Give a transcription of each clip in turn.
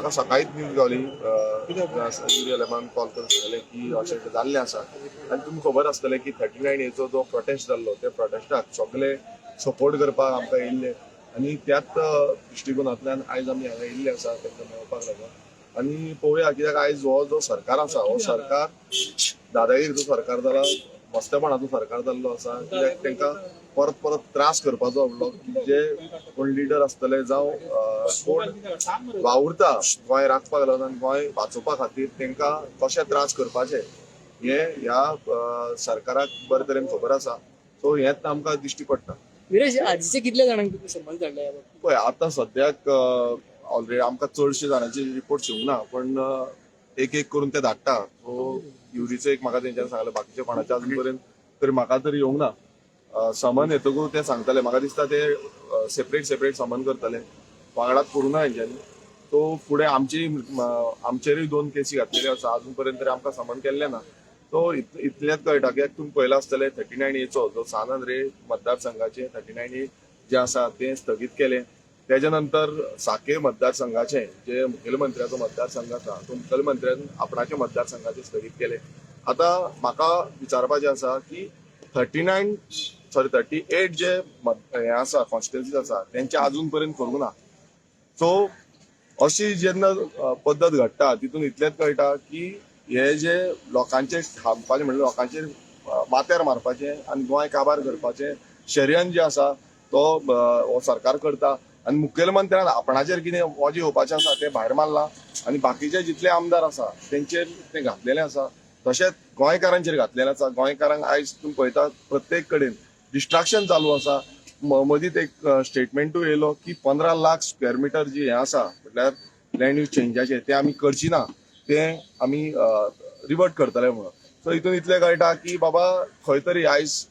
म्हाका सकाळीच न्यूज गावली युरियलमान कॉल करून सांगलें की अशें जाल्लें आसा आनी तुमकां खबर आसतलें की 39A जो प्रोटेस्ट जाल्लो त्या प्रोटेस्टाक सगळे सपोर्ट करपाक आमकां येयल्ले आनी त्याच दृश्टिकोनांतल्यान आयज आमी हांगा येयल्ले आसा तांकां मेळपाक लागून आनी पळोवया कित्याक आयज हो जो सरकार आसा हो सरकार दादागिरीचो सरकार जाला मस्तेपणाचो सरकार जाल्लो आसा कित्याक तांकां परत परत त्रास करपाचो आपलो जे कोण लिडर आसतले जावं कोण वावुरता गोंय राखपाक लागून आनी गोंय वाचोवपा खातीर तांकां कशे त्रास करपाचे हे ह्या सरकाराक बरे तरेन खबर आसा सो हेच आमकां दिश्टी पडटा. विरेश आजचे कितल्या जाणांक तुका समज धाडला पळय आतां सद्याक ऑलरेडी आमकां चडशे जाणांचे रिपोर्ट्स येवंक ना पण एक एक करून ते धाडटा सो युरीचो एक म्हाका तेंच्यानी सांगलें बाकीचे कोणाचे अजून पर्यंत तरी म्हाका तरी येवंक ना समन येतकूच ते सांगतले म्हाका दिसता ते सेपरेट समन करतले वांगडाच करूना हेंच्यांनी सो फुडें आमचेरूय 2 केसी घातलेल्यो आसा अजून पर्यंत तरी आमकां समन केल्लें ना सो इतलेंच कळटा कित्याक तुमी पळयलां आसतलें 39A जो सान आंद्रे मतदारसंघाचे 39A जे आसा ते स्थगीत केले त्याच्या नंतर साके मतदारसंघाचे जे मुखेलमंत्र्याचो मतदारसंघ आसा तो मुखेलमंत्र्यान आपणाचे मतदारसंघाचे स्थगीत केले. आता म्हाका विचारपाचें आसा की 38 जे हे आसा कॉन्स्टिट्युएन्सीज आसा तेंचे अजून पर्यंत करूंक ना सो अशी जेन्ना पद्दत घडटा तितून इतलेंच कळटा की हे जे लोकांचे थांबपाचे म्हणजे लोकांचेर माथ्यार मारपाचे आनी गोंय काबार करपाचे षडयंत्र जे आसा तो हो सरकार करता आनी मुखेलमंत्र्यान आपणाचेर कितें वजें येवपाचें आसा तें भायर मारलां आनी बाकीचे जितले आमदार आसा तेंचेर तें घातलेलें आसा तशेंच गोंयकारांचेर घातलेलें आसा. गोंयकारांक आयज तुमी पळयता प्रत्येक कडेन डिस्ट्रॅक्शन चालू आसा. मदींच एक स्टेटमेंटूय येयलो की 15 लाख स्क्वेअर मिटर जी हें आसा म्हटल्यार लँड यूज चेंजाचें तें आमी करची ना तें आमी रिवर्ट करतले म्हणून सो हितून इतलें कळटा की बाबा खंय तरी आयज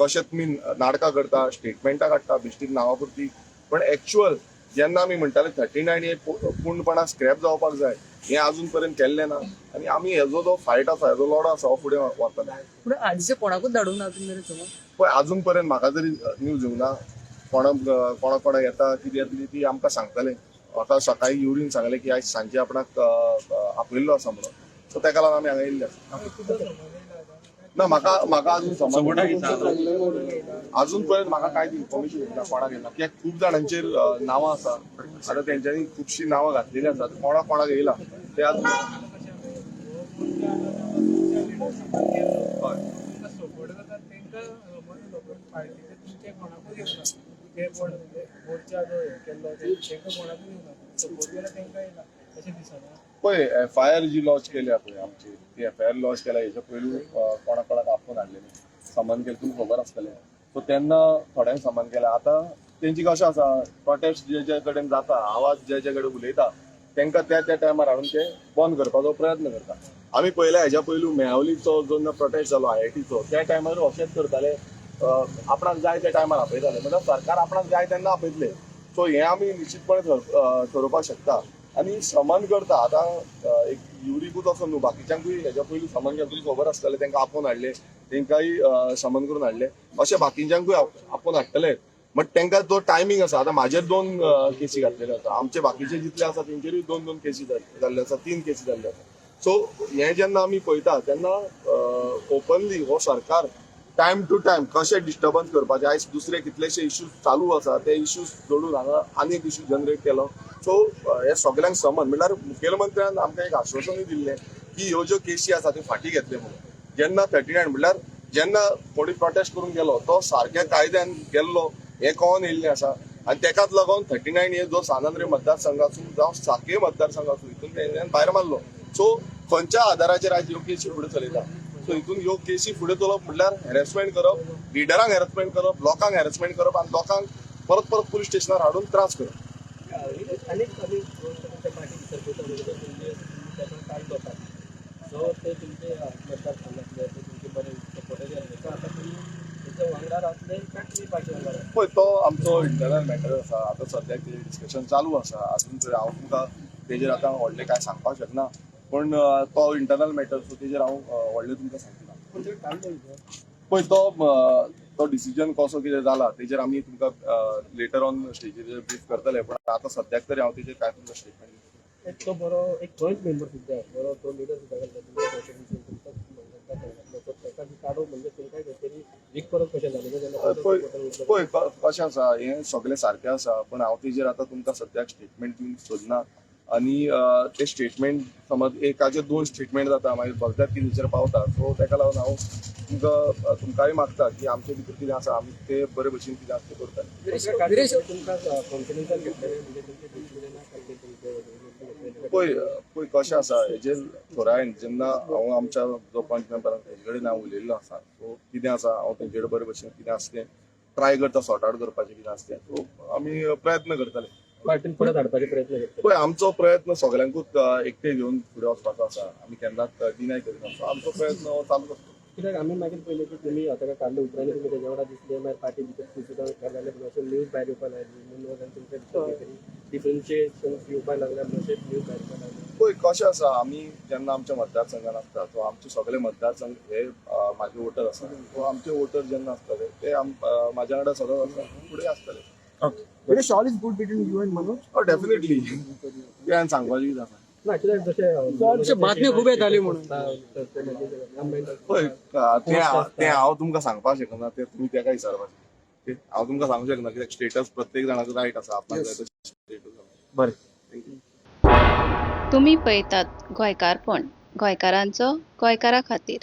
कशें तुमी नाटकां करता स्टेटमेंटां काडटा बिश्टीत नांवा पुरती पण एक्चुअल जेन्ना आमी म्हणटाले 39A पूर्णपणान स्क्रॅप जावपाक जाय हें अजून पर्यंत केल्लें ना आनी आमी हेजो जो फायट आसा हेजो लढो आसा हो फुडें वतले. पूण आजचे कोणाकूच धाडूंक ना अजून मेरेन समज पळय अजून पर्यंत म्हाका तरी न्यूज येवंक ना कोणा येता कितें येतली ती आमकां सांगतले. म्हाका सकाळी युरीन सांगलें की आयज सांजे आपणाक आपयल्लो आसा म्हणून सो ताका लागून आमी हांगा येयल्ले आसा. ना म्हाका अजून पर्यंत म्हाका कांयच इन्फॉर्मेशन येयना कोणाक येयना कित्याक खूब जाणांचेर नांवां आसा आतां तेंच्यांनी खुबशीं नांवां घातलेलीं आसात कोणाक येयला ते अजून पळय FIR जी लॉन्च केल्या पळय आमची ती FIR लॉन्च केल्या हेच्या पयलू कोणाक आपोवन हाडलेली समन केलें तुमकां खबर आसतलें सो तेन्ना थोड्यांक समन केलें आतां तेंची कशें आसा प्रोटेस्ट जे कडेन जाता आवाज जे कडेन उलयता तांकां त्या टायमार हाडून ते बंद करपाचो प्रयत्न करता. आमी पळयल्या हेच्या पयलू मेळावलीचो जो प्रोटेस्ट जालो IITचो त्या टायमार अशेंच करताले आपणाक जाय त्या टायमार आपयताले म्हणजे सरकार आपणाक जाय तेन्ना आपयतले सो हें आमी निश्चितपणे ठरोवपाक शकता आनी समन करता आतां एक युरीकूच असो न्हू बाकीच्यांकूय हेच्या पयलीं समन केलें तुमकां खबर आसतलें तांकां आपोवन हाडले तांकांय समन करून हाडले अशें बाकीच्यांकूय आपोवन हाडटले बट तांकां तो टायमींग आसा. आतां म्हाजेर 2 केसी घातलेल्यो आसा आमचे बाकीचे जितले आसा तेंचेरूय 2 केसी जाल्ले आसा 3 केसी जाल्ले आसा सो हें जेन्ना आमी पळयता तेन्ना ओपनली हो सरकार टायम टू टायम कशें डिस्टर्बन्स करपाचें आयज दुसरे कितलेशे इश्यूज चालू आसा ते इश्यूज जोडून हांगा आनी एक इश्यू जनरेट केलो सो हे सगल्यांक समन म्हणल्यार मुखेलमंत्र्यान आमकां एक आश्वासनूय दिल्लें की ह्यो ज्यो केसी आसा त्यो फाटीं घेतले म्हणून जेन्ना 39 म्हणल्यार जेन्ना कोणी प्रोटेस्ट करून गेलो तो सारक्या कायद्यान गेल्लो हें कळोन येयल्लें आसा आनी तेकाच लागून 39A जो सान आंद्रे मतदारसंघ आसूं जावं साके मतदारसंघ आसूं हितून तेणें भायर मारलो सो खंयच्या आदाराचेर आयज ह्यो केसी फुडें चलयता सो हितून ह्यो केसी फुडें चलोवप म्हणल्यार हॅरेसमेंट करप लिडरांक हॅरेसमेंट करप लोकांक हॅरेसमेंट करप आनी लोकांक परत पुलीस स्टेशनार हाडून त्रास करप. पळय तो आमचो इंटरनल मॅटर आसा आतां सद्याक तेजेर डिस्कशन चालू आसा अजून तरी हांव तुमकां तेजेर आतां व्हडलें कांय सांगपाक शकना पण तो इंटरनल मॅटर सो तेजेर हांव व्हडलें तुमकां सांगना. पळय तो डिसिजन कसो कितें जाला तेजेर आमी तुमकां लेटर ऑन स्टेजीर ब्रीफ करतले पण आतां सद्याक तरी हांव तेजेर कांय तुमकां स्टेटमेंट तो बरो एक जॉईंट मेंबर सुद्धा आहे बरो तो लिडर सुद्धा ताका काडो म्हणजे तांकां खंय तरी वीक परत कशें जालें जेन्ना पळय कशें आसा हें सगळें सारकें आसा पण हांव तेजेर आतां तुमकां सद्याक स्टेटमेंट दिवंक सोदना आनी ते स्टेटमेंट समज एकाचे 2 स्टेटमेंट जाता मागीर भगत्यात कितेंचेर पावता सो ताका लागून हांव तुमकांय मागता की आमचे भितर कितें आसा आमी ते बरे भशेन कितें आसा तें करता वीरेश तुमकां कॉन्फिडन्सान घेतलेले म्हणजे तुमचे डिसिजनाक पळय कशें आसा हेजेर थोरायन जेन्ना हांव आमच्या जो पंच मेंबरान तेजे कडेन हांव उलयल्लो आसा सो कितें आसा हांव तेंचे कडेन बरे भशेन कितें आसा तें ट्राय करता सॉर्ट आउट करपाचें कितें आसा तें सो आमी प्रयत्न करतले पार्टीन परत हाडपाचे प्रयत्न करता पळय आमचो प्रयत्न सगळ्यांकूच एकटे घेवन फुडें वचपाचो आसा आमी केन्नाच डिनाय करिना सो आमचो प्रयत्न हो चालू आसता कित्याक आमी मागीर पयलें की तुमी ताका काडले उपरांत तुमी तेज्या वांगडा दिसले मागीर पार्टी भितर सुद्दां घालले म्हणून अशें न्यूज भायर येवपाक लागली म्हणून तुमचे डिफरन्शिएशन येवपाक लागल्या म्हणून अशें न्यूज भायर येवपाक लागली पळय कशें आसा आमी जेन्ना आमच्या मतदारसंघान आसता सो आमचे सगळे मतदारसंघ हे म्हाजे वोटर आसा सो आमचे वोटर जेन्ना आसतले ते म्हाज्या वांगडा सदांच आसता फुडें आसतले Viresh, all is good between you and Manoj. Definitely ते हांवें सांगपाचें कितें आसा ना कित्याक जशें बातम्यो खूब येताल्यो म्हणून पळय ते हांव तुमकां सांगपाक शकना ते तुमी ताका विचारपाचें हांव तुमकां सांगूंक शकना कित्याक स्टेटस प्रत्येक जाणाचो रायट आसा आपणाक जाय तशें स्टेटस बरें. तुम्ही पळयतात गोंयकारपण गोंयकारांचो गोंयकारा खातीर.